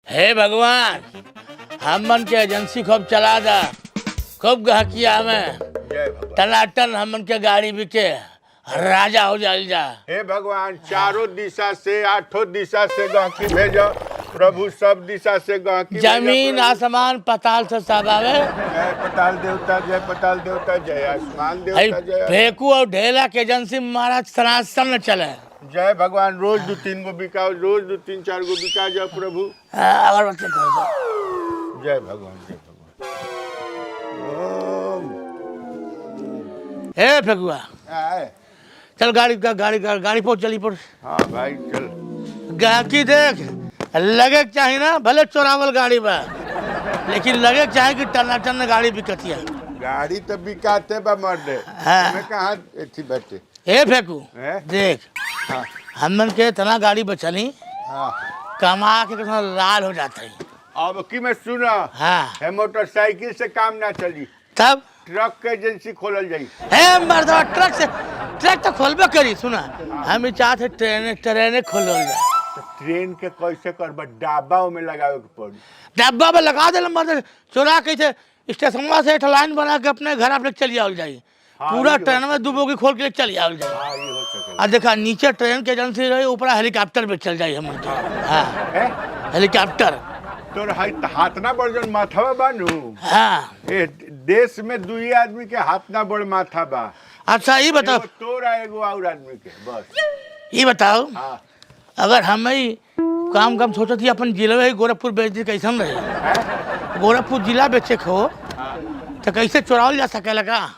हे भगवान, हमन के एजेंसी खूब चला दा, खूब गहकिया में जय भगवान। टनाटन हमन के गाड़ी बिके राजा हो जाइल जा। हे भगवान, चारों दिशा से आठों दिशा से गहकी भेजो प्रभु, सब दिशा से गहकी जमीन भेजो प्रभु। आसमान पताल से सब आवे। जय पताल देवता, जय पताल देवता, जय आसमान देवता, जय। फेंकू और ढेला के एजेंसी महाराज सनातन न चले। जय भगवान, रोज 2-3 गो बिकाओ, रोज 2-3-4 गो बिका जाओ प्रभु। अगरबत्ती कर दो। जय भगवान, जय भगवान। हे फेंकुआ, आए। चल गाड़ी पहुंच चली पर। हाँ भाई चल। गाहकी देख, लगे के चाही ना, भले चोरावल गाड़ी बा, लेकिन लगे के चाही कि टनाटन गाड़ी बिकतिया। गाड़ी तो बिकाते बा मर्दे। हाँ। मैं कहाँ थी बैठे। हे फेंकू, हैं? देख हाँ हमन के इतना गाड़ी बचली, हाँ। कमा के कितना लाल हो जाता है। अब की मैं सुना हाँ है, मोटरसाइकिल से काम ना चली, तब ट्रक के एजेंसी खोलल जाई। हे मर्दवा, ट्रक तो खोलबे करी। सुना, हम चाहते ट्रेने खोलल जाए। तो ट्रेन के कैसे करबा, डाबा में लगावे के पड़ी। डब्बा में लगा दे मर्द, चोरा के स्टेशन से एक लाइन बना के अपने घर अपने चली आवल जाई। हाँ, पूरा ये ट्रेन में 2 बोगी खोल के चली आवल जाई। हाँ ये हो सके। आ देखा, नीचे ट्रेन के एजेंसी रही, ऊपर हेलीकॉप्टर पे चल जाई हम। हाँ है हेलीकॉप्टर। तोर हाथ ना बड़ जन माथावा बानू। हाँ ए देश में 2 आदमी के हाथ ना बड़ माथा बा। अच्छा ये बताओ, एगो तोरा एगो और आदमी के बस। ये बताओ, हाँ। अगर हम ही काम सोचत ही अपन जिले में गोरखपुर बेच दी, कैसन रहे? हैं? गोरखपुर जिला बेचे खो हाँ। तो कैसे चुरावल जा सकेला का?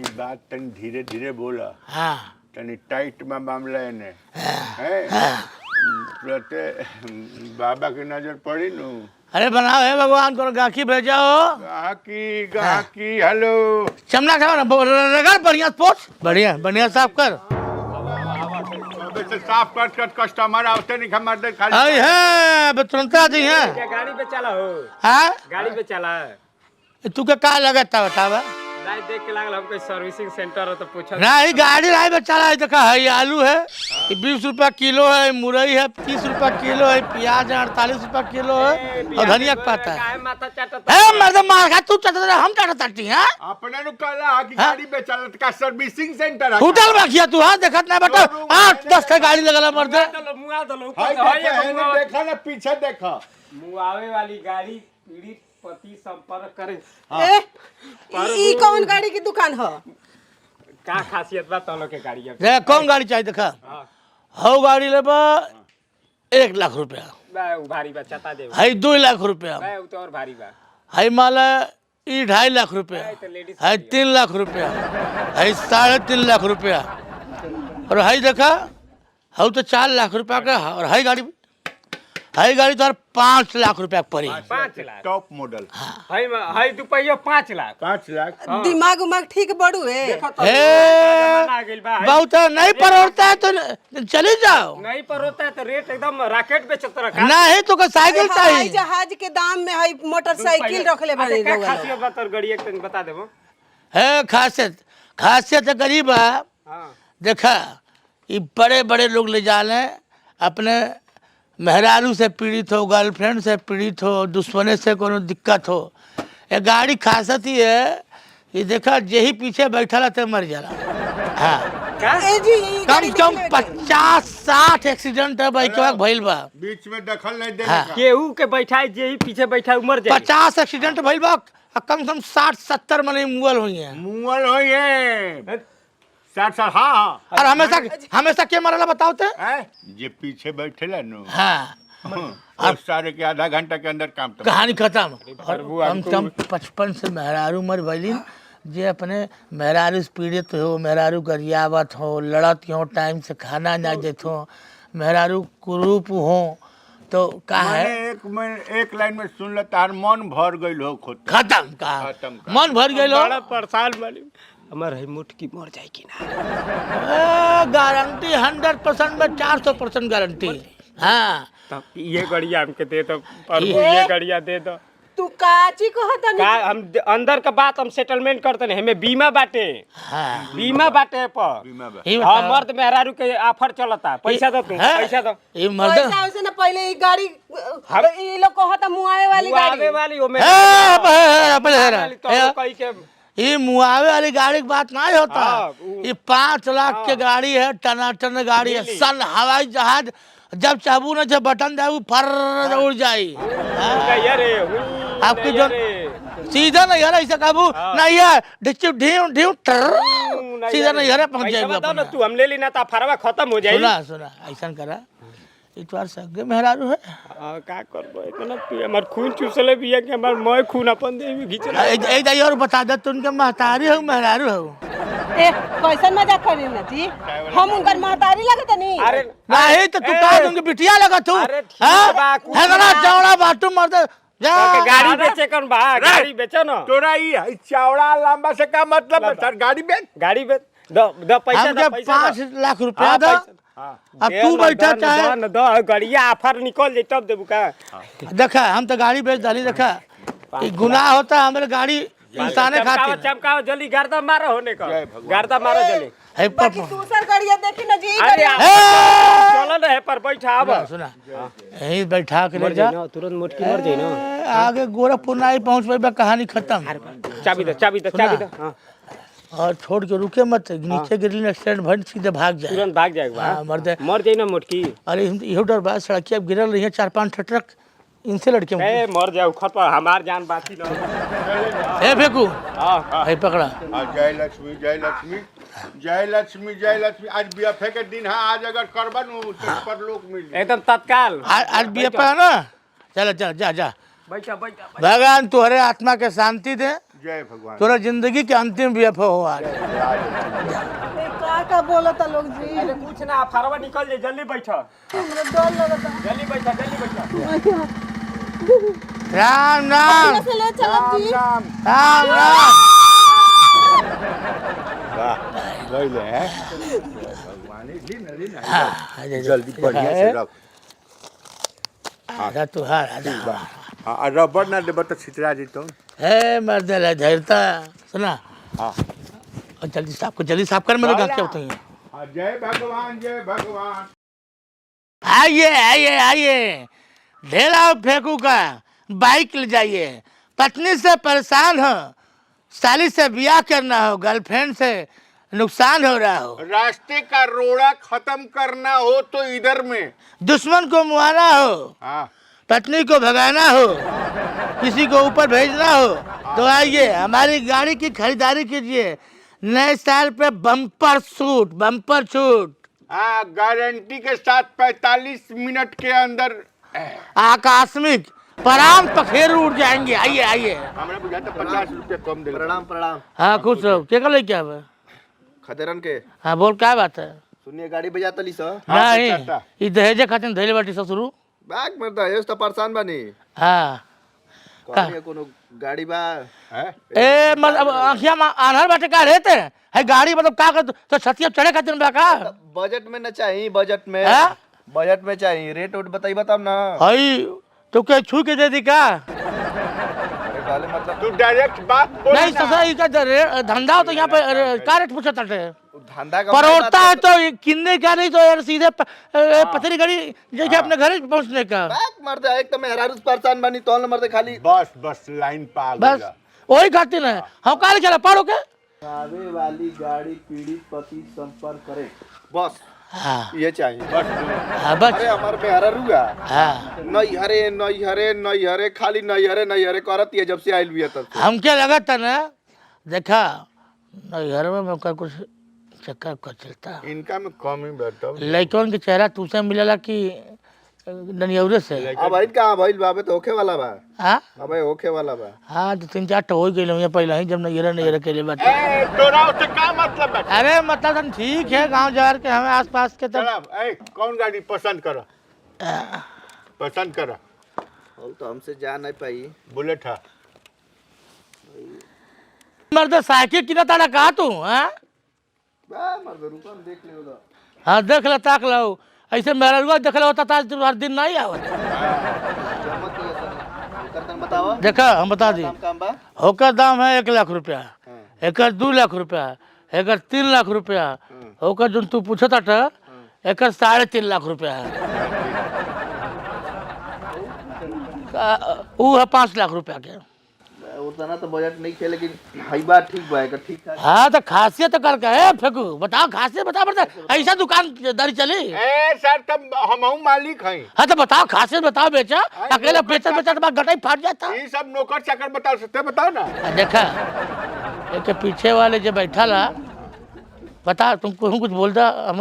ई बात तनी धीरे धीरे बोला, हाँ तनी टाइट में मामला है ने। प्रते बाबा की नजर पड़ी नू। अरे बनाओ हे भगवान, को गाखी भेजाओ। गाहकी हेलो। चमना खाओ ना, रगड़ बढ़िया पोछ, बढ़िया साफ कर। अबे से साफ कर कस्टमर आवते नहीं खमर दे खाली। आई है, अब तुरंत आ जी है। क्या गाड़ी पे चला हो? हाँ गाड़ी पे चला है? तू के का लगता बतावा? नहीं देख के लागल हमको सर्विसिंग सेंटर हो तो पूछा। नहीं गाड़ी राय में चला है, देखा है, आलू है 20 रुपया किलो है, मुरई है 30 रुपया किलो है, प्याज है 48 रुपया किलो है, और धनिया का पत्ता है। काहे माथा चाटता? ए मर्द मार खा, तू चटता हम चटती हैं। अपने नु कहला कि गाड़ी पे चलत का सर्विसिंग सेंटर है। होटल में किया तू? हाँ देखत ना बेटा, 8-10 का गाड़ी लगला मर्द। मुआ दलो हाय देखा, देखा ना पीछे देखा। मुआवे वाली गाड़ी पीड़ित पति संपर्क करे। ई कौन गाड़ी की दुकान हो? का खासियत बा तो लोग के गाड़ी है? देख कौन गाड़ी चाहिए, देखा हो गाड़ी लेबा 1 लाख रुपया, बा उ भारी बा चता दे। है 2 लाख रुपया, बा उ तो और भारी बा। है माला ई 2.5 लाख रुपया, तो लेडीज है 3 लाख रुपया, है 3.5 लाख रुपया, और है देखा हो तो 4 लाख रुपया का, और है गाड़ी तो 5 लाख रुपया पड़ी। 5 लाख टॉप मॉडल। है दुपहिया 5 लाख। 5 लाख। दिमाग उमाग ठीक बड़ू है। आ गेल बा। बहुत नहीं परोड़ता है तो चली जाओ। नहीं पर होता है तो रेट एकदम रॉकेट पे चलता रखा। नहीं तो साइकिल हवाई चाहिए। जहाज के दाम में है मोटरसाइकिल रखले बड़े क्या लोग। खासियत बा तोर गाड़ी एक तन बता देबो। है खासियत है गरीब है। हां देखा, ये बड़े बड़े लोग ले जाले, अपने मेहरारू से पीड़ित हो, गर्लफ्रेंड से पीड़ित हो, दुश्मने से कोनो दिक्कत हो, ये गाड़ी खासियत ही है, ये देखा यही पीछे बैठा रहते मर जाला। हाँ का ए जी ई कम गाड़ी से कम निकले के। 50-60 एक्सीडेंट है बाइकवा भइल बा। बीच में दखल नहीं देने हाँ। का। केहू के बैठाए जे ही पीछे बैठा उमर जाए। 50 एक्सीडेंट भइल बा, कम से कम 60-70 मने मुअल हुई है। मुअल हो ये 60 हाँ। और हमेशा के मरला बताओते? ये पीछे बैठे ला नु। हाँ और सारे के आधा घंटा के अंदर काम तो कहानी खत्म। और कम से कम 55 से मेहरारू मर भइलिन, जे अपने मेहरारू से पीड़ित हो, मेहरारू गरियावत हो, लड़त हो, टाइम से खाना ना देत हो, मेहरारू कुरूप हो, तो का है एक लाइन में सुन ले, तार मन भर गइल हो खुद। खत्म का खत्म। मन भर गेलो। बड़ा परेशान वाली हमर है मुठ की मर जाए कि ना। गारंटी 100% में 400% गारंटी। हाँ तब ये गाड़िया हमके दे दो और ये गाड़िया दे दो। तू काची कहत का हम अंदर का बात हम सेटलमेंट करते नहीं हमें बीमा बाटे हाँ बीमा बाटे पर ये हाँ बताओ मर्द मेहरारू के ऑफर चलता पैसा दो तू हैं? पैसा दो ये मर्द पैसा वैसे ना पहले ई गाड़ी ई लोग कहत मुआवे वाली आवे गाड़ी वाली हो में कहीं के ये मुआवे वाली गाड़ी की बात नहीं होता हाँ, ये 5 लाख के गाड़ी है टनाटन गाड़ी है सन हवाई जहाज जब चाबू न जब बटन जाए फर उड़ जाई यार आपकी जो सीधा नहीं है ऐसा काबू नहीं है ढिचु ढीव ढीव सीधा नहीं है पहुंच जाएगा बताओ ना तू हम ले लेना था फरवा खत्म हो जाएगी सुना सुना ऐसा करा इतवार सगे मेहरारू है का करबो इतना हमर खून चूसले बिया के हमर मैं खून अपन दे में घिचला ए दाई और बता दे तुम के महतारी हो मेहरारू हो ए कैसन मजाक करी ना जी हम उनकर महतारी लगत नहीं अरे नहीं तो तू का तुमके बिटिया लगा तू अरे ठीक है बा, कुछ है ना ना। चौड़ा बाटू मर्द जा के गाड़ी बेचे कौन बा गाड़ी बेचो ना तोरा ई चौड़ा लंबा से का मतलब है सर गाड़ी बेच गाड़ी बेच दो पैसा हमके दो पैसा 5 लाख रुपया दो अब तू बैठा चाहे दो गाड़िया ऑफर निकल जाए तब देबू का देखा हम तो गाड़ी बेच डाली देखा ये गुनाह होता है हमारे गाड़ी इंसाने खाती चमकाओ जल्दी गर्दा मारो होने का गर्दा मारो जल्दी है बाकी दूसर गाड़िया देखी ना जी अरे ए! चलो ना है पर बैठा अब सुना यही बैठा के ले जा तुरंत मोटकी मर जाए ना आगे गोरखपुर नहीं पहुंच पाए कहानी खत्म चाबी दो हाँ और छोड़ के रुके मत नीचे गिरली एक्सीडेंट भर सीधे भाग जाए तुरंत भाग जाएगा हाँ, मर जाए ना मोटकी अरे इहो डर बा सड़किया गिरल रही है 4-5 ट्रक इनसे लड़के ए मर जाओ खत हमार जान बाकी ना ए फेंकू हां है पकड़ा जय लक्ष्मी जय लक्ष्मी जय लक्ष्मी जय लक्ष्मी आज बीएफए के दिन है आज अगर करबा नु तो पर लोग मिल एकदम तत्काल आज बीएफ है ना चल चल जा जा बैठा भगवान तुहरे आत्मा के शांति दे जय भगवान तोरा जिंदगी के अंतिम बीएफ हो आज का बोलता लोग जी अरे कुछ ना फरवा निकल जाए जल्दी बैठो हमरा डर लगता जल्दी बैठो राम राम से ले चलत जी राम राम राम वाह गइले हैं भगवान दिन हाँ, जल्दी बढ़िया से रख आजा तू हार आजा रबर ना देबो तो छितरा जीतो है मर्द धैर्यता सुना हां और जल्दी साफ कर मेरे गाँव क्या होते हैं जय भगवान जय भगवान आइए आइए आइए ढेला फेंकू का बाइक ले जाइए पत्नी से परेशान हो साली से ब्याह करना हो गर्लफ्रेंड से नुकसान हो रहा हो रास्ते का रोड़ा खत्म करना हो तो इधर में दुश्मन को मुआना हो हाँ पत्नी को भगाना हो किसी को ऊपर भेजना हो तो आइए हमारी गाड़ी की खरीदारी कीजिए नए साल पे बम्पर छूट हाँ गारंटी के साथ 45 मिनट के अंदर आकस्मिक पराम पखेरु उड़ जाएंगे आइए आइए हमरा बुझाता 50 रुपया कम दे प्रणाम प्रणाम हाँ खुश रहो क्या कर क्या है खदेरन के हाँ बोल क्या बात है सुनिए गाड़ी बजा तली सर नहीं चाचा। ये दहेजे खातिर धैले बाटी ससुरु बैग में दहेज तो परेशान बनी हाँ कहनी कोनो गाड़ी बा है ए मतलब आँखिया में आन्हर बाटे का रहते है गाड़ी मतलब का कर तो छतिया चढ़े खातिर बा का बजट में न चाहिए बजट में हाँ? बजट में चाहिए रेट उट बताई बताओ ना हई तो क्या छू के दे दी का अरे गाले मतलब तू डायरेक्ट बात बोल नहीं ससुर ये का धंधा हो तो यहाँ पे का रेट पूछा था धंधा का परोड़ता है तो ये किन्ने का नहीं तो यार सीधे पथरी गाड़ी जैसे अपने घर पहुँचने का बैग मर दे एक तो मेहरारू से परेशान बनी तो मर दे खाली बस लाइन पे आ बस गया वही खातिर है हम काले चला पढ़ो के आवे वाली गाड़ी पीड़ित पति संपर्क करे बस हाँ ये चाहिए हाँ बस अरे हमारे मेहरारू है हाँ नहीं हरे खाली नहीं हरे करत ये जब से आइल भी है तब से। हम क्या लगा था ना देखा घर में मौका कुछ चक्कर का चलता इनका में कम ही बताओ लड़कन के चेहरा तुझसे मिलेला कि ननियौरे से अब भाई कहाँ भाई बाबे तो होखे वाला बा हाँ अब होखे वाला बा हाँ तो 3-4 तो हो गई पहले ही जब नैरा के लिए बात ए तोरा उससे का मतलब है अरे मतलब तो ठीक है गांव जवार के हमें आसपास के तब चला ए कौन गाड़ी पसंद करो पसंद करो अब तो हमसे जा नहीं पाई बुलेट है मर्द साइकिल किना तारा कहा तू हाँ बा मर्द रुको हम देख लियो तो हाँ देख लो ताक लो ऐसे मेरा देख लो होता था हर दिन नहीं आवत जमत ही ऐसा करतन बतावा देखा हम बता दी काम बा होकर दाम है 1 लाख रुपया, एकर 2 लाख रुपया, एकर 3 लाख रुपया, होकर जो तू पूछता था एकर 3.5 लाख रुपया है, वो है 5 लाख रुपया के। उतना तो बजट नहीं खे लेकिन हई बात ठीक बा एकर ठीक ठाक हाँ तो खासियत कर के है फेंकू, बताओ खासियत बता बता, ऐसा दुकानदारी चली। ए सर तब हमहू मालिक हैं। हाँ तो बताओ खासियत बताओ, बेचा अकेले बेचा बेचा तो गटाई फाट जाता। ये सब नौकर चाकर बता सकते बताओ ना। देखा एक पीछे वाले जो बैठा ला, बता तुमको हम कुछ बोलता, हम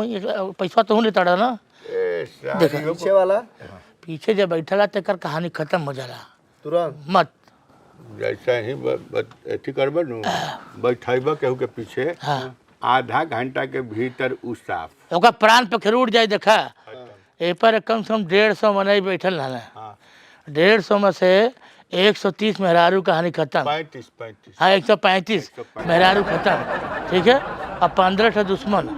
पैसा तो नहीं तड़ा ना। ए सर देखा पीछे वाला पीछे जब बैठा ला तेकर कहानी खत्म हो जाला, तुरंत मत जैसा ही अथी करबे नु बैठेबे केहू के पीछे हाँ आधा घंटा के भीतर उ साफ ओका प्राण पे खेल उठ जाए। देखा ए पर कम से कम 150 मनाई बैठल रहना, हाँ 150 में से 130 मेहरारू कहानी खत्म। 35 हाँ 135 मेहरारू खत्म, ठीक है। अब 15 ठो दुश्मन,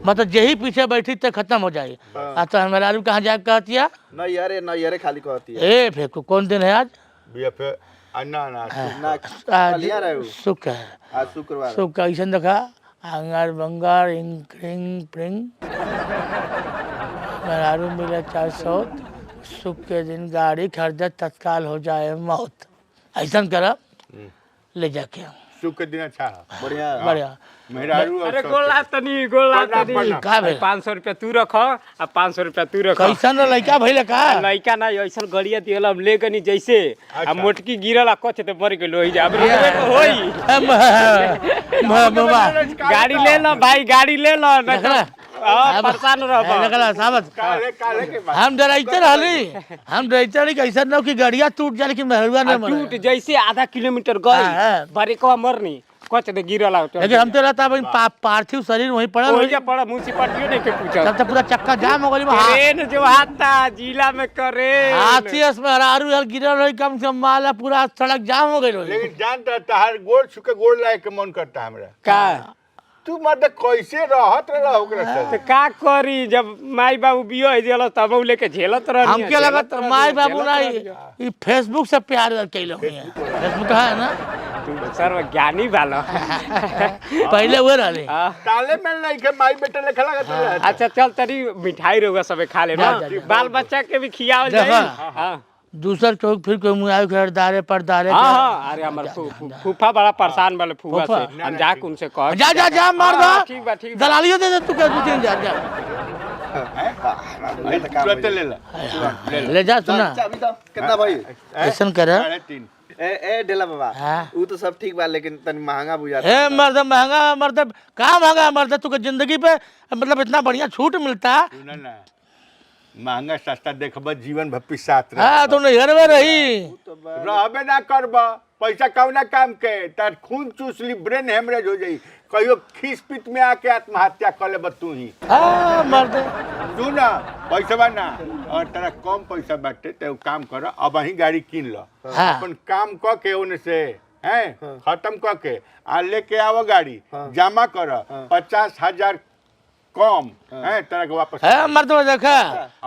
मतलब यही पीछे बैठी तो खत्म हो जाए। तो मेहरारू कहाँ जाके कहती है नहीं यारे खाली कहती है ए फेंकू, कौन दिन है आज? बीएफए अन्ना ना ना आज कलिया रहे हो सुख है, आज शुक्रवार सुख का ऐसा देखा अंगार बंगार इंग क्रिंग प्रिंग, मेहरारू मिले 400, सुख के दिन गाड़ी खरीदे तत्काल हो जाए मौत। ऐसा कर ले जाके सुख के दिन अच्छा है। बढ़िया बढ़िया। मेहरारू और अरे सब गोला तनी गोला तनी का भेल? 500 रुपया तू रख आ 500 रुपया तू रख। कैसन लड़का भइले का? लइका ना ऐसा गड़िया दियल हम ले गनी जैसे आ मोटकी गिरल आ कछ ते मर गेलो ही जा अब होई। गाड़ी ले लो भाई, गाड़ी ले लो ना परेशान रह। काले काले के बाद हम डराइते रहली, हम डराइते रही कैसा न कि गाड़िया टूट जाए लेकिन मेहरुआ न टूट मरे। जैसे आधा किलोमीटर हाँ। गई बरेकवा मरनी कछ ते गिरल आ लेकिन हम तो रहता पार्थिव शरीर वहीं पड़ल ओही होई। जा पड़ा म्युनिसिपालिटी ने के पूछा तब तो पूरा चक्का जाम हो गई। ट्रेन जो आता जिला में करे हाथी में मेहरारू यार गिरल रही, कम से कम माला पूरा सड़क जाम हो गई रही। लेकिन जानता तहार गोड़ छुके गोड़ लाए के मन करता हमरा। का तू मतलब कैसे रहत रह ओकरा तो से? का करी जब माई बाबू बियो है दियल तब उ लेके झेलत रही। हमके लगत माई बाबू ना ये फेसबुक से प्यार कैलो है। फेसबुक है ना तू सर्वज्ञानी वाला पहले वो रहले। ताले में नहीं के माई बेटा लेखा लगत रहे। अच्छा चल तरी मिठाई रोगा सबे खा ले ना, बाल बच्चा के भी खियावल जाई। देखा। हां दूसर चौक फिर कोई मुँह आयो घर दारे पर दारे हां हां अरे हमर फूफा बड़ा परेशान वाले फूफा फूफा? से हम जाके उनसे कह जा जा जा मार हाँ, दो। ठीक बा ठीक बा। दलालियों दे दे तू के 2-3 जा जा तुरंत ले ला। ले जा सुना अभी तो कितना भाई ऐसन कर 3.5 ए डेला बाबा हाँ। वो तो सब ठीक बा लेकिन तनी महंगा बुझाता ए मर्द महंगा, मर्द कहाँ महंगा मर्द, तू के जिंदगी पे मतलब इतना बढ़िया छूट मिलता। सुना ना महंगा सस्ता देखब जीवन भर पिसात रह। हाँ तो नहीं हरवे रही। रहबे ना करब पैसा कौना काम के तार खून चूस ली ब्रेन हेमरेज हो जाई, कहियो खीस पीत में आके आत्महत्या कर लेब तू ही। हाँ मर्द तू ना पैसा ना और तेरा कम पैसा बाटे तो काम कर, अब ही गाड़ी किन लो। हाँ। अपन काम क के ओने से हैं खत्म क के आ लेके आओ गाड़ी जमा कर 50,000 कम है तेरा के वापस। है मर्द देखा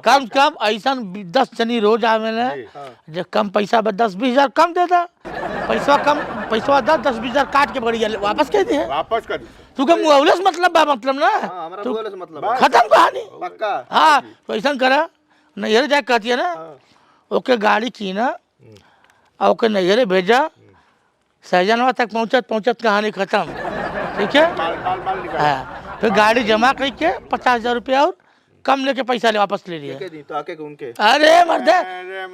कम से कम ऐसा 10 जनी रोज आवे ने जो कम पैसा बा 10-20 हजार कम दे दा, पैसा कम पैसा 10-20 हजार काट के बढ़िया वापस कह दे। वापस कर तू के मुआवले से मतलब बा, मतलब ना हां हमरा बोले से मतलब है। खत्म कहानी। पक्का हाँ तो ऐसा करा नैहर जाके कहती है ना ओके गाड़ी कीना और ओके नैहरे भेजा, सहजनवा तक पहुँचत पहुँचत कहानी खत्म, ठीक है। माल निकाल। हाँ फिर गाड़ी जमा करके 50,000 रुपया और कम लेके पैसा ले वापस ले लिया। के दी तो आके के उनके अरे मर्द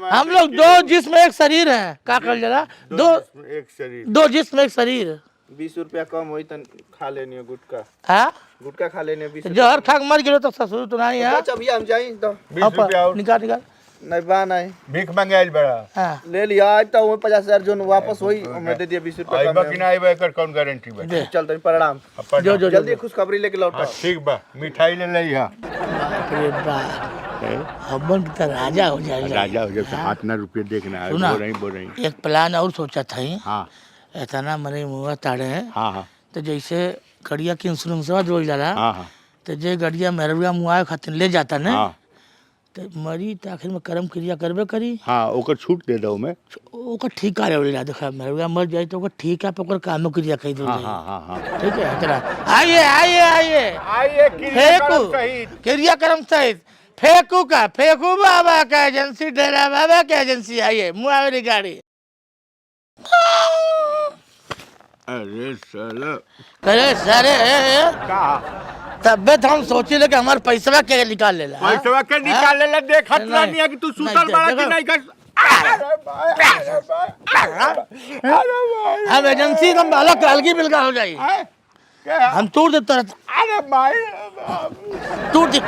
हम लोग 2 जिस्म एक शरीर हैं, का कर जरा एक शरीर 2 जिस्म एक शरीर। 20 रुपया कम होई तन खा लेनी गुटका हाँ गुटका खा लेने 20 जहर खा के मर गिरो तो ससुर तो नहीं है। अच्छा भैया हम जाई तो 20 रुपया और निकाल निकाल नहीं बा नहीं भीख मांगे आइल बड़ा। हाँ ले लिया आज तो वो 50,000 जो वापस होई मैं दे दिया 20 रुपया आइबा कम कि ना आइबा एकर कौन गारंटी बा? दे चल तनी प्रणाम अपन जो जो जल्दी खुशखबरी लेके लौट हाँ, ठीक बा मिठाई ले लई हा अरे बाप हमन तो राजा हो जाएगा। राजा हो जाए हाथ ना रुपये देखना सुना बोल रही। एक प्लान और सोचा था ही हाँ इतना मरे मुँह ताड़े हैं हाँ हाँ तो जैसे गड़िया की इंश्योरेंस जो जाला हाँ हाँ तो जे गड़िया मेहरुआ मुआए खातिर ले जाता ने हाँ तो मरी तो आखिर में कर्म क्रिया करबे करी। हाँ ओकर छूट दे दो मैं। ओकर ठीका रे देखा मेरा मर जाए तो ओकर ठीका पे ओकर काम क्रिया कह दो। हाँ हाँ हाँ हाँ ठीक है चला आइए आइए आइए आइए फेंकू क्रियाक्रम सहित फेंकू का फेंकू बाबा का एजेंसी डेरा बाबा का एजेंसी आइए मुआवरी गाड़ी। अरे साला अरे सारे का तबे तो हम सोचे ले कि हमारे पैसा के निकाल लेला। पैसा के निकाले ला देखत नहीं है कि तू सुतल बड़ा कि नहीं कर। हम एजेंसी हम अलग अलगी बिलगा हो जाई हम तोड़ देते। अरे भाई तोड़ दे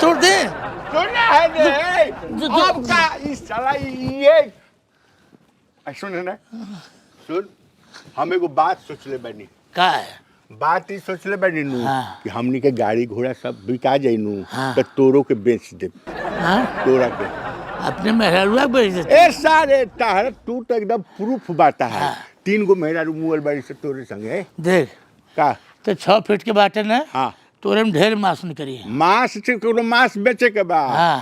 सुना है ने अब का इस साला ये सुन ना सुन हम एगो बात सोचले बनी। का है बात ही सोचले बनी नू हाँ। कि हमनी के गाड़ी घोड़ा सब बिका जाई नू हाँ। तो तोरो के बेच दे। हाँ तोरा के अपने मेहरुआ बेच देते। ए सारे तार तू तो एकदम प्रूफ बाता है। हाँ। 3 गो मेहरा मुअल बाड़ी से तोरे संगे देख का तो 6 फीट के बाटे ना हाँ तोरे में ढेर मांस निकली। मांस से कोनो मांस बेचे के बा हाँ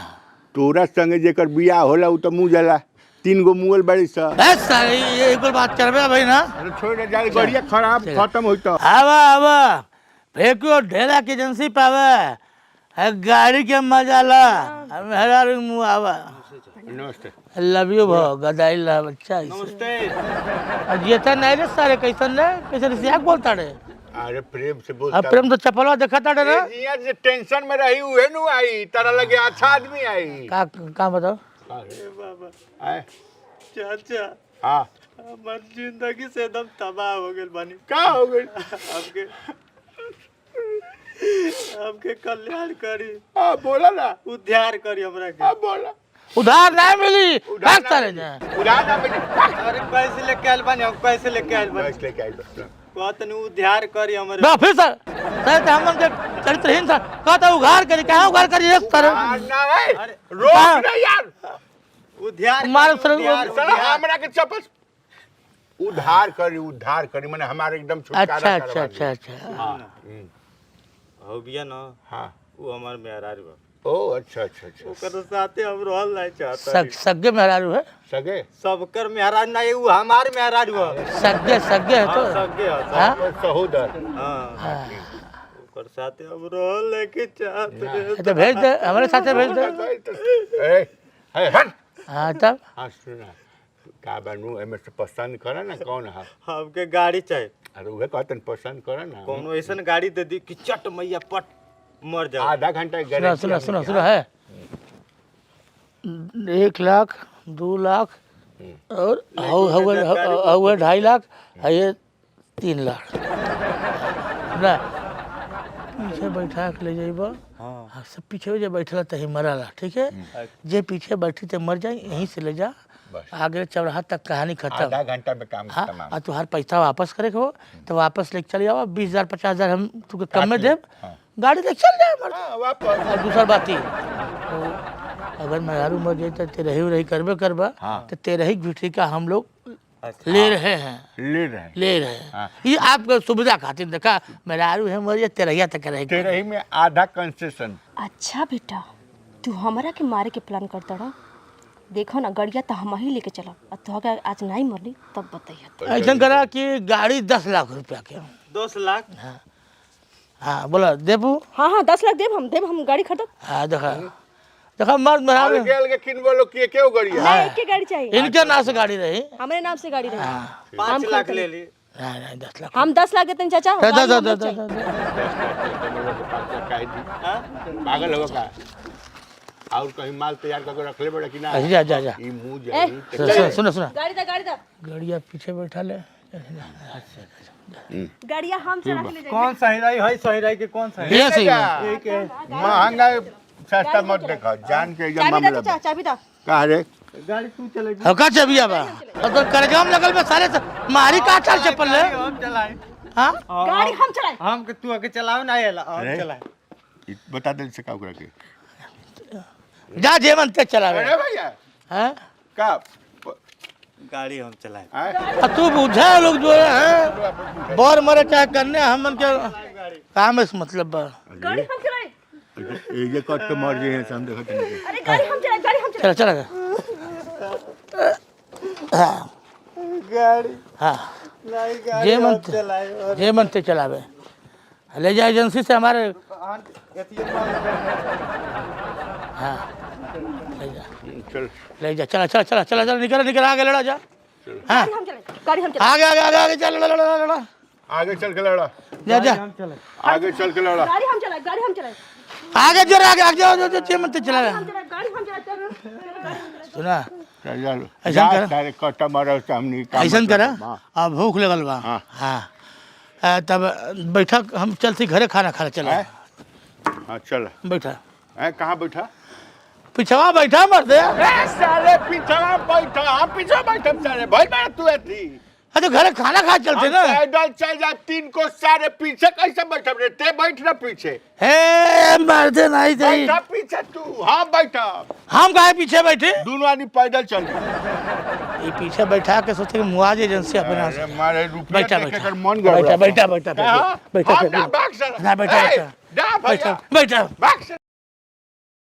तोरा संगे जेकर बियाह होला उ तो मुंह जला 3 गो मुअल बाड़ी से। बस सारे ये एक बात करबे भाई ना। अरे छोड़ दे जाए गाड़िया खराब खत्म होई तो आवा आवा फेंको ढेला की एजेंसी पावे है गाड़ी के मजा ला मेहरा मुँह आवा। नमस्ते लव यू भो गदाई ला बच्चा। नमस्ते। अजियता नहीं रे सारे कैसन रे कैसे रिसिया बोलता रे। अरे प्रेम से बोलता अब प्रेम तो चपलवा देखता रे ना। जिया जे टेंशन में रही उहे नु आई तारा लगे अच्छा आदमी आई। का बताओ। अरे बाबा आए चाचा हाँ हमार जिंदगी से एकदम तबाह हो गेल बानी। का हो गई आपके कल्याण करी हाँ बोला ना उद्धार करी हमरा के। हाँ बोला उधार नहीं मिली भागता रह जा। उधार ना मिली अरे पैसे लेके आइल बानी हम पैसे लेके आइल बानी। बस लेके आई बस कहत नहीं उद्धार करी हमरे। बा फिर सर सर हमन के चरित्रहीन था कहता उघार करी कहां उघार करी एक सर ना भाई रोक ना यार उद्धार मार सर साला हमरा के चप्पल उद्धार करी माने हमारे एकदम छुटकारा अच्छा करवा अच्छा दी। अच्छा अच्छा हाँ हो बिया ना हाँ वो हमार मेहरारू बा। ओ अच्छा अच्छा अच्छा ओकर साथे हम रहल नहीं चाहता। सगे मेहरारू है सगे सबकर मेहरारू नहीं वो हमार मेहरारू है। सगे है तो सगे हाँ? सहोदर हां ओकर साथे हम रहल लेके चाहते। तो भेज दे हमारे साथ भेज दे। ए है हट हाँ तब हाँ सुना का बनू एमे से पसंद करे ना कौन है। हमके गाड़ी चाहिए। अरे उहे कहतन पसंद करे ना कोनो ऐसन गाड़ी दे दी कि चट मैया पट मर जाओ। आधा घंटा सुनो है 1 लाख 2 लाख और हुए 2.5 लाख है ये 3 लाख ना पीछे बैठा के ले जाइबा। हाँ सब पीछे जे बैठला तही मरला ठीक है। जे पीछे बैठी ते मर जाए यहीं से ले जा आगे चौराहा तक कहानी खत्म। आधा घंटा में काम हाँ तमाम। और तुहार पैसा वापस करे के हो तो वापस लेके चले जाओ 20,000 50,000 हम तुके कम में देब। गाड़ी लेके चल जाए हाँ वापस और दूसरा बात ही तो अगर मेहरारू मर जाए तो तेरही उरही करबे करबा तो तेरही घुटी का हम लोग ले रहे हैं। हाँ। ये आपको सुविधा खातिर देखा मेहरारू है मर जाए तेरहिया तक रहेगी। तेरे ही में आधा कंसेशन। अच्छा बेटा तू हमारा के मारे के प्लान करता रहा। देखो ना गड़िया तो हम ही लेके चला और तो अगर आज नहीं मरली तब बताइए। ऐसा करा कि गाड़ी 10 लाख रुपया के 10 लाख। हाँ बोला देबू। हाँ हाँ 10 लाख देव हम गाड़ी खरीदब। हाँ देखा मर्द मेहरारू गेल के किन बोलो के क्यों गड़िया नहीं एक गाड़ी चाहिए। इनके नाम से गाड़ी रही। हमारे नाम से गाड़ी रही। 5 लाख ले ली। नहीं 10 लाख हम 10 लाख देते हैं चाचा। पागल हो का और कहीं माल तैयार करके रख ले बड़ा कि ना जा ई मुंह जाई सुनो गाड़ी दा गड़िया पीछे बैठा ले। गाड़िया हम चला के ले जाएंगे। कौन सही रही है सही रही के कौन सही। ये सही है। महंगा सस्ता मत देखो जान के एकदम चाबी दा मामला चाचा चाबी दा। का रे गाड़ी तू चलेगी। हका चबिया बा और तो करजाम लगल में सारे मारी का चाल चप्पल ले। हम चलाए। हां गाड़ी हम चलाए। हम के तू आके चलाओ ना आला हम चलाए। बता दे से का करके जा जेवन ते चलावे। अरे भैया हैं का गाड़ी हम चलाए। और तू बुझा लोग जो है बोर मरे चाहे करने हमन के काम है मतलब बा। गाड़ी हम चलाए। ये कट के मर जे है हम देखत नहीं। अरे गाड़ी हम चलाए गाड़ी चला चला हाँ हाँ जे मनते चलावे ले जा एजेंसी से हमारे हाँ ले जा चला चला चला चला चला निकल निकल आगे लड़ा जा हाँ गाड़ी हम चला आगे आगे आगे आगे चल लड़ा लड़ा लड़ा आगे चल के लड़ा जा जा आगे चल के लड़ा गाड़ी हम चला गाड़ी हम चला आगे जरा आगे आगे जाओ जो जे मनते चला गाड़ी हम चला सुना चल ऐसा कर। सारे कस्टमर सामने ऐसा करा अब भूख लगल बा हाँ। हाँ तब बैठक हम चलती घरे खाना खा चला हाँ चल बैठा कहाँ बैठा पिछवा बैठा मर दे साले पीछे बैठा हम पीछे बैठा साले भाई मैं तू थी तो घरे खाना खा चलते ना पैदल चल जा 3 को सारे पीछे कैसे बैठा रे ते बैठ ना पीछे हे मर्दे नहीं सही बैठा पीछे तू हाँ बैठा हम काहे पीछे बैठे दोनों आदमी पैदल चल ये पीछे बैठा के सोचे कि मुआज एजेंसी अपने यहाँ से मारे रुपया बैठा देख बैठा कर मन बैठा गड़बड़ा बैठा बैठा बैठा बैठा ना बैठा भाग सर बैठा बैठा बैठा बैठा भाग सर